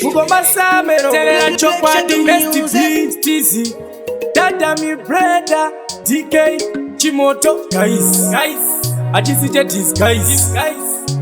Mugoma Samero, Terera Chokwadi, STP, Tizi, Dada mi brother, DK, Chimoto, guys, Ajizite disguise,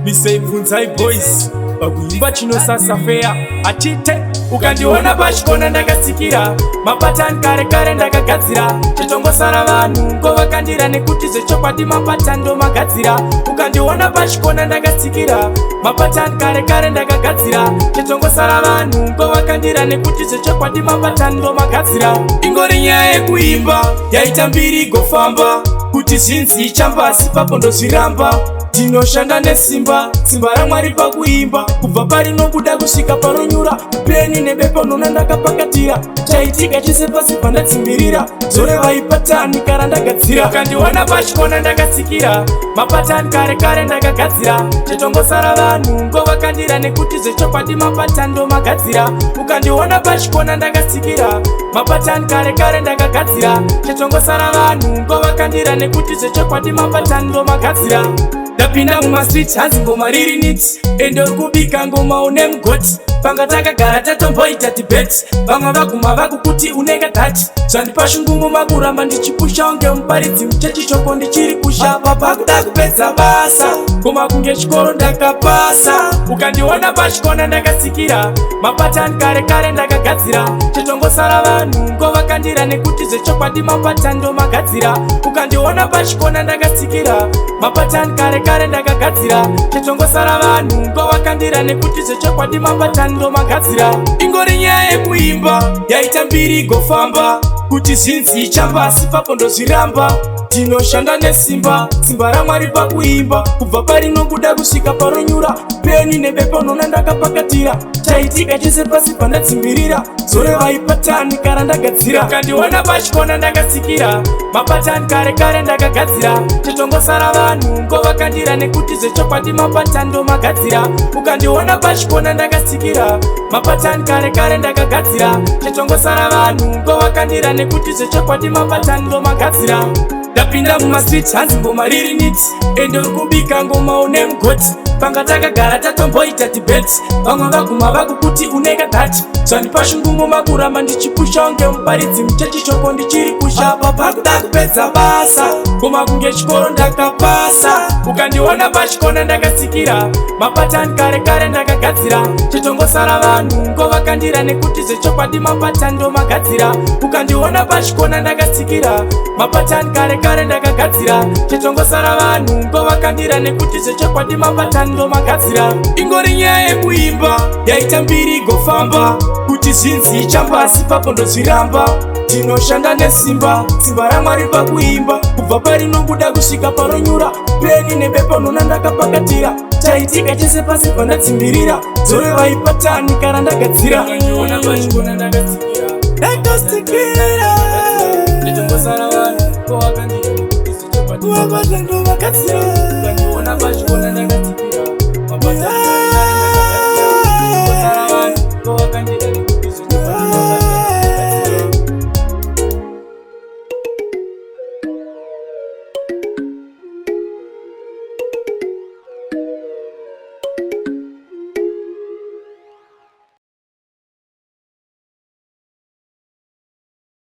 be safe Funzai boys, Bakuimba chino sasa fair, Achite, ukandiona pachikona ndakasikira, mapatani kare kare ndakagadzira, chitongo sara vanhu ngovakandira nekuti zvechokwadi mapatani ndo magadzira, ukandiona pachikona ndakasikira, mapatani kare kare ndakagadzira, chitongo sara vanhu ngovakandira nekuti zvechokwadi mapatani ndo magadzira. Ingori nyaya yekuimba yaita mbiri igofamba, kuti zvinzi chambasi papo ndozviramba, tinoshanda nesimba, simba raMwari pakuimba, kubva parinobuda kusvika panonyura, peni nebepa nona ndakapakatira, chaitika chese pasi pandatsimbirira, zoreva ipatani kara ndagadzira, ukandiona pachikona ndakasikira, mapatani kare kare ndakagadzira, chetongosara vanhu ngovakandira nekuti zvechokwadi mapatani ndo magadzira, ukandiona pachikona ndakasikira, mapatani kare kare ndakagadzira, chetongosara vanhu ngovakandira nekuti zvechokwadi mapatani ndo magadzira. Ndapinda mumastreet hanzi ngoma riri niti, ende uri kubika ngoma une mugoti, panga takagara tatomboita debate, vamwe vaguma vakukuti unenge dhati, zvandipashungumo makuramba ndichipusha unge muparidzi muchechichoko ndichiri kusha, papa kuda kupedza basa, ngoma kunge chikoro ndakapasa, ukandiona pachikona ndakasikira, mapatani kare kare ndakagadzira, chetongosara vanhu ngovakandira nekuti zvechokwadi mapatani ndo magadzira, ukandiona pachikona ndakasikira, mapatani kare kare ndakagadzira, chetongosara vanhu ngovakandira nekuti zvechokwadi mapatani ndo magadzira. Ingori nyaya yekuimba yaita mbiri igofamba, kuti zvinzi chambasi papo ndozviramba, tinoshanda nesimba, simba raMwari pakuimba, kubva parinobuda kusvika paronyura, peni nebepa nona ndakapakatira, chaitika chese pasi pandatsimbirira, zoreva ipatani kara ndagadzira, ukandiona pachikona ndakasikira, mapatani kare kare ndakagadzira, chetongosara vanhu ngovakandira nekuti zvechokwadi mapatani ndo magadzira, ukandiona pachikona ndakasikira, mapatani kare kare ndakagadzira, chetongosara vanhu ngovakandira nekuti zvechokwadi mapatani ndo magadzira. Ndapinda mumastreet hanzi ngoma riri niti, ende uri kubika ngoma une mugoti, panga takagara tatomboita debate, vamwe vaguma vakukuti unenge dhati, zvandipashungumo makuramba ndichipusha unge muparidzi muchechichoko ndichiri kusha, papa kuda kupedza basa, ngoma kunge chikoro ndakapasa, ukandiona pachikona ndakasikira, mapatani kare kare ndakagadzira, chetongosara vanhu ngovakandira nekuti zvechokwadi mapatani ndo magadzira, ukandiona pachikona ndakasikira, mapatani kare kare ndakagadzira, chetongosara vanhu ngovakandira nekuti zvechokwadi mapatani ndo magadzira. Ingori nyaya yekuimba yaita mbiri igofamba, kuti zvinzi chambasi papo ndozviramba, tinoshanda nesimba, simba raMwari pakuimba, kubva parinobuda kusvika paronyura, peni nebepa nona ndakapakatira, chaitika chese pasi pandatsimbirira, zoreva ipatani kara ndagadzira, ukandiona pachikona ndakasikira, ndakasikira, chetongosara vanhu ngovakandira nekuti zvechokwadi mapatani ndo magadzira, ukandiona pachikona ndakasikira, mapatani